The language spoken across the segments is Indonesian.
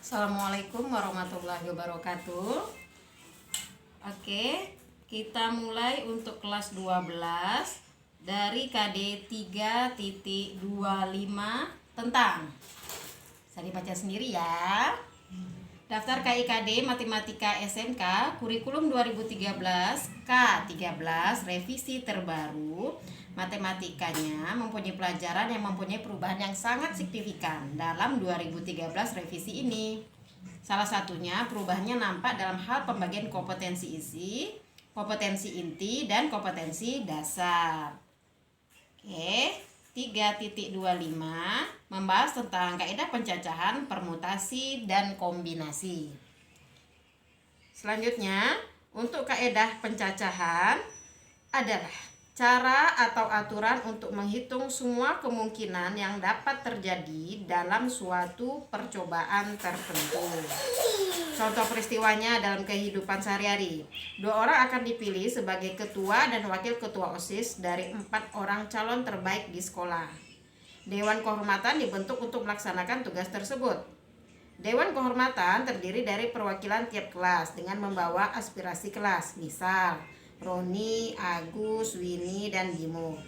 Assalamualaikum warahmatullahi wabarakatuh. Oke, kita mulai untuk kelas 12 dari KD 3.25 tentang. Saya dibaca sendiri ya. Daftar KIKD Matematika SMK Kurikulum 2013 K13 revisi terbaru. Matematikanya mempunyai pelajaran yang mempunyai perubahan yang sangat signifikan dalam 2013 revisi ini. Salah satunya perubahannya nampak dalam hal pembagian kompetensi isi, kompetensi inti, dan kompetensi dasar. Oke, 3.25 membahas tentang kaidah pencacahan, permutasi, dan kombinasi. Selanjutnya, untuk kaidah pencacahan adalah cara atau aturan untuk menghitung semua kemungkinan yang dapat terjadi dalam suatu percobaan tertentu. Contoh peristiwanya dalam kehidupan sehari-hari. 2 orang akan dipilih sebagai ketua dan wakil ketua OSIS dari 4 orang calon terbaik di sekolah. Dewan kehormatan dibentuk untuk melaksanakan tugas tersebut. Dewan kehormatan terdiri dari perwakilan tiap kelas dengan membawa aspirasi kelas, misal Roni, Agus, Winnie, dan Bimo.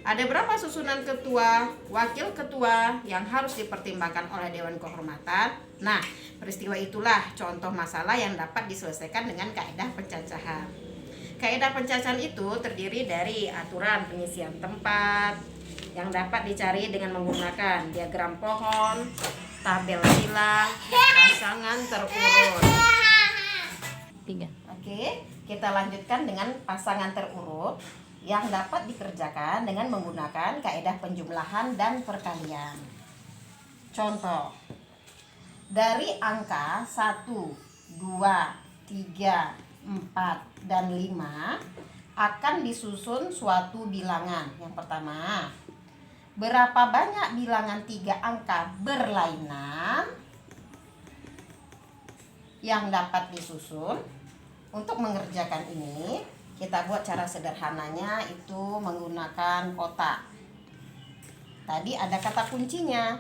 Ada berapa susunan ketua, wakil ketua yang harus dipertimbangkan oleh Dewan Kehormatan? Nah, peristiwa itulah contoh masalah yang dapat diselesaikan dengan kaidah pencacahan. Kaidah pencacahan itu terdiri dari aturan pengisian tempat yang dapat dicari dengan menggunakan diagram pohon, tabel silang, pasangan terurut. 3. Oke, kita lanjutkan dengan pasangan terurut yang dapat dikerjakan dengan menggunakan kaidah penjumlahan dan perkalian. Contoh, dari angka 1, 2, 3, 4, dan 5 akan disusun suatu bilangan. Yang pertama, berapa banyak bilangan 3 angka berlainan yang dapat disusun? Untuk mengerjakan ini, kita buat cara sederhananya itu menggunakan kotak. Tadi ada kata kuncinya.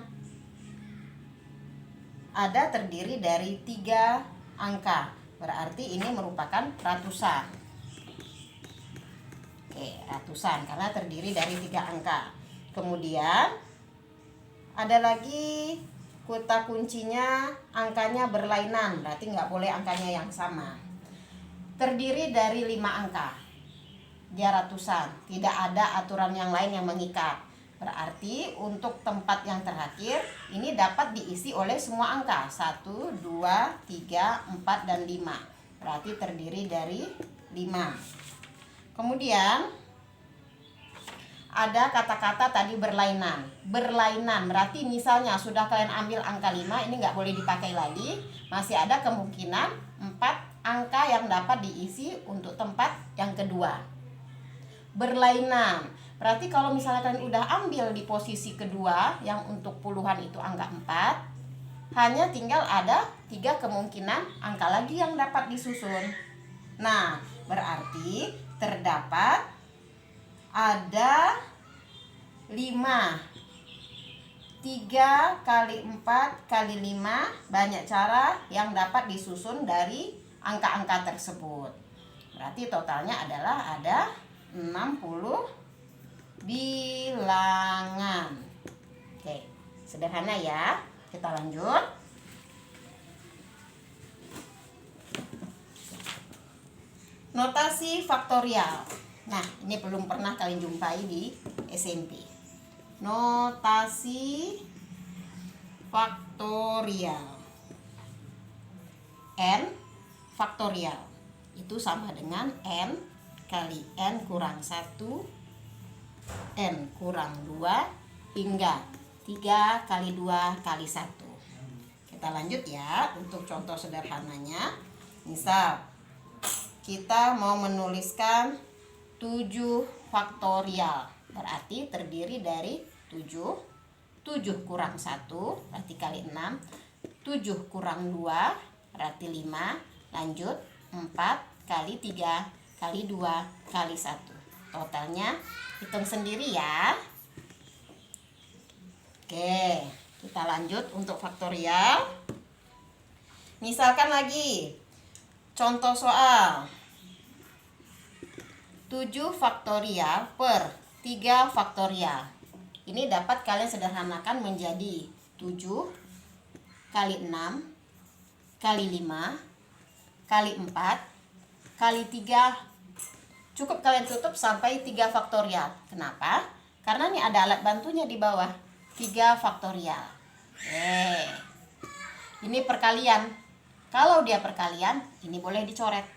Ada terdiri dari 3 angka. Berarti ini merupakan ratusan. Oke, ratusan karena terdiri dari 3 angka. Kemudian ada lagi kata kuncinya angkanya berlainan. Berarti nggak boleh angkanya yang sama. Terdiri dari 5 angka. Dia ratusan. Tidak ada aturan yang lain yang mengikat. Berarti untuk tempat yang terakhir ini dapat diisi oleh semua angka. 1, 2, 3, 4, dan 5. Berarti terdiri dari 5. Kemudian ada kata-kata tadi berlainan. Berlainan berarti misalnya sudah kalian ambil angka 5, ini nggak boleh dipakai lagi. Masih ada kemungkinan 4 angka yang dapat diisi untuk tempat yang kedua. Berlainan berarti kalau misalnya kalian udah ambil di posisi kedua yang untuk puluhan itu angka 4, hanya tinggal ada 3 kemungkinan angka lagi yang dapat disusun. Nah, berarti terdapat ada 5. 3 kali 4 kali 5 banyak cara yang dapat disusun dari angka-angka tersebut. Berarti totalnya adalah ada 60 bilangan. Oke, sederhana ya. Kita lanjut. Notasi faktorial. Nah, ini belum pernah kalian jumpai di SMP. Notasi faktorial. N faktorial itu sama dengan N kali N kurang 1, N kurang 2, hingga 3 kali 2 kali 1. Kita lanjut ya untuk contoh sederhananya. Misal kita mau menuliskan 7 faktorial, berarti terdiri dari 7 kurang 1 berarti kali 6, 7 kurang 2 berarti 5, lanjut 4 kali 3 kali 2 kali 1. Totalnya hitung sendiri ya. Oke, kita lanjut untuk faktorial. Misalkan lagi, contoh soal 7 faktorial per 3 faktorial. Ini dapat kalian sederhanakan menjadi 7 kali 6 kali 5 kali 4 kali 3. Cukup kalian tutup sampai 3 faktorial. Kenapa? Karena ini ada alat bantunya di bawah, 3 faktorial. Ini perkalian. Kalau dia perkalian, ini boleh dicoret.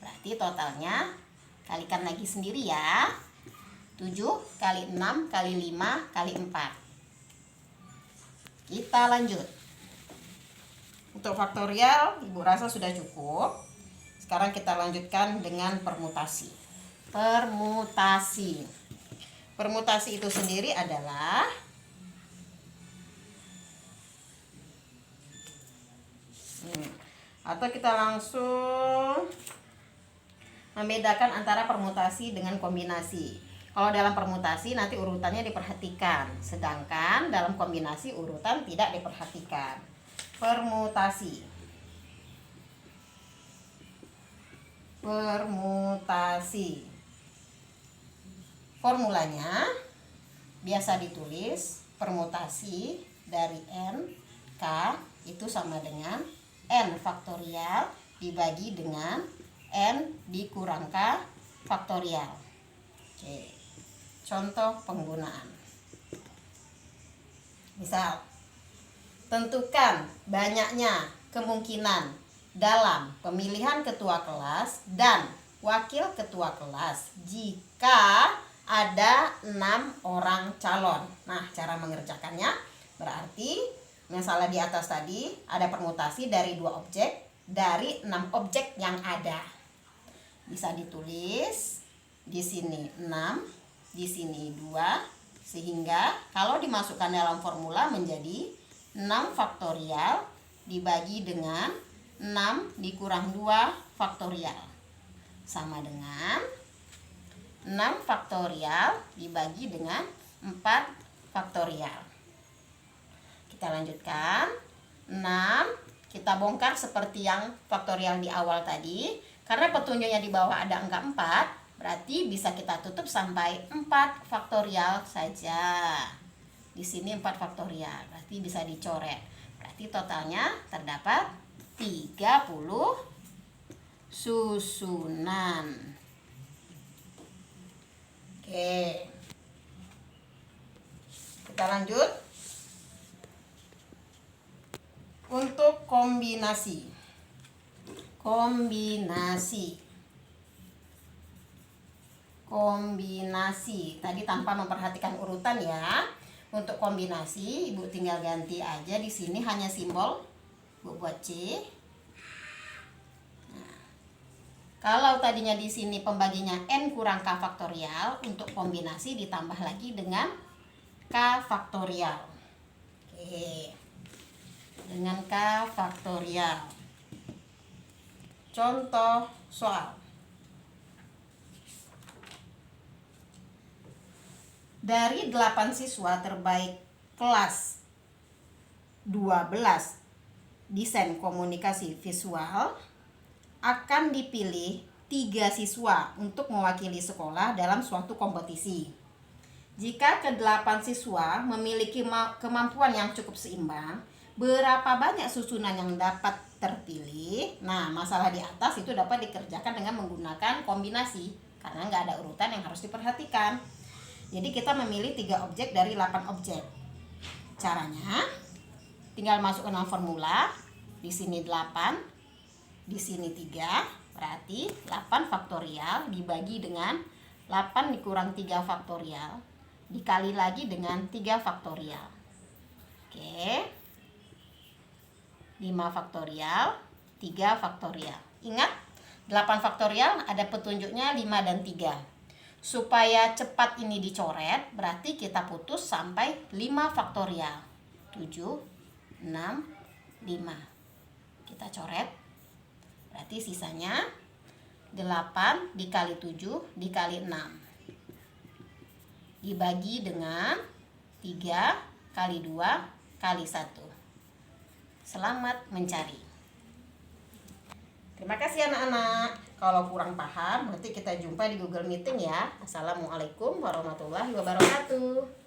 Berarti totalnya, kalikan lagi sendiri ya. 7 kali 6 kali 5 kali 4. Kita lanjut. Untuk faktorial, Ibu rasa sudah cukup. Sekarang kita lanjutkan dengan permutasi. Permutasi itu sendiri adalah atau kita langsung membedakan antara permutasi dengan kombinasi. Kalau dalam permutasi nanti urutannya diperhatikan, sedangkan dalam kombinasi urutan tidak diperhatikan. Permutasi. Formulanya biasa ditulis permutasi dari N K itu sama dengan N faktorial dibagi dengan N dikurang K faktorial. Oke. Contoh penggunaan. Misal, tentukan banyaknya kemungkinan dalam pemilihan ketua kelas dan wakil ketua kelas jika ada 6 orang calon. Nah, cara mengerjakannya berarti misalnya di atas tadi ada permutasi dari 2 objek dari 6 objek yang ada. Bisa ditulis di sini 6, di sini 2, sehingga kalau dimasukkan dalam formula menjadi 6 faktorial dibagi dengan 6 dikurang 2 faktorial sama dengan 6 faktorial dibagi dengan 4 faktorial. Kita lanjutkan. 6 kita bongkar seperti yang faktorial di awal tadi. Karena petunjuknya di bawah ada angka 4, berarti bisa kita tutup sampai 4 faktorial saja. Di sini 4 faktorial, berarti bisa dicoret. Berarti totalnya terdapat 30 susunan. Oke. Kita lanjut. Untuk kombinasi. Kombinasi. Tadi tanpa memperhatikan urutan ya. Untuk kombinasi, Ibu tinggal ganti aja di sini hanya simbol. Ibu buat C. Nah, kalau tadinya di sini pembaginya N kurang K faktorial, untuk kombinasi ditambah lagi dengan K faktorial. Oke. Dengan K faktorial. Contoh soal. Dari 8 siswa terbaik kelas 12 desain komunikasi visual, akan dipilih 3 siswa untuk mewakili sekolah dalam suatu kompetisi. Jika ke-8 siswa memiliki kemampuan yang cukup seimbang, berapa banyak susunan yang dapat terpilih? Nah, masalah di atas itu dapat dikerjakan dengan menggunakan kombinasi, karena nggak ada urutan yang harus diperhatikan. Jadi kita memilih 3 objek dari 8 objek. Caranya tinggal masukkan dalam formula. Di sini 8, di sini 3, berarti 8 faktorial dibagi dengan 8 dikurang 3 faktorial dikali lagi dengan 3 faktorial. Oke. 5 faktorial, 3 faktorial. Ingat, 8 faktorial ada petunjuknya 5 dan 3. Supaya cepat ini dicoret, berarti kita putus sampai 5 faktorial. 7, 6, 5. Kita coret. Berarti sisanya 8 dikali 7 dikali 6. Dibagi dengan 3 kali 2 kali 1. Selamat mencari. Terima kasih anak-anak. Kalau kurang paham nanti kita jumpa di Google Meeting ya. Assalamualaikum warahmatullahi wabarakatuh.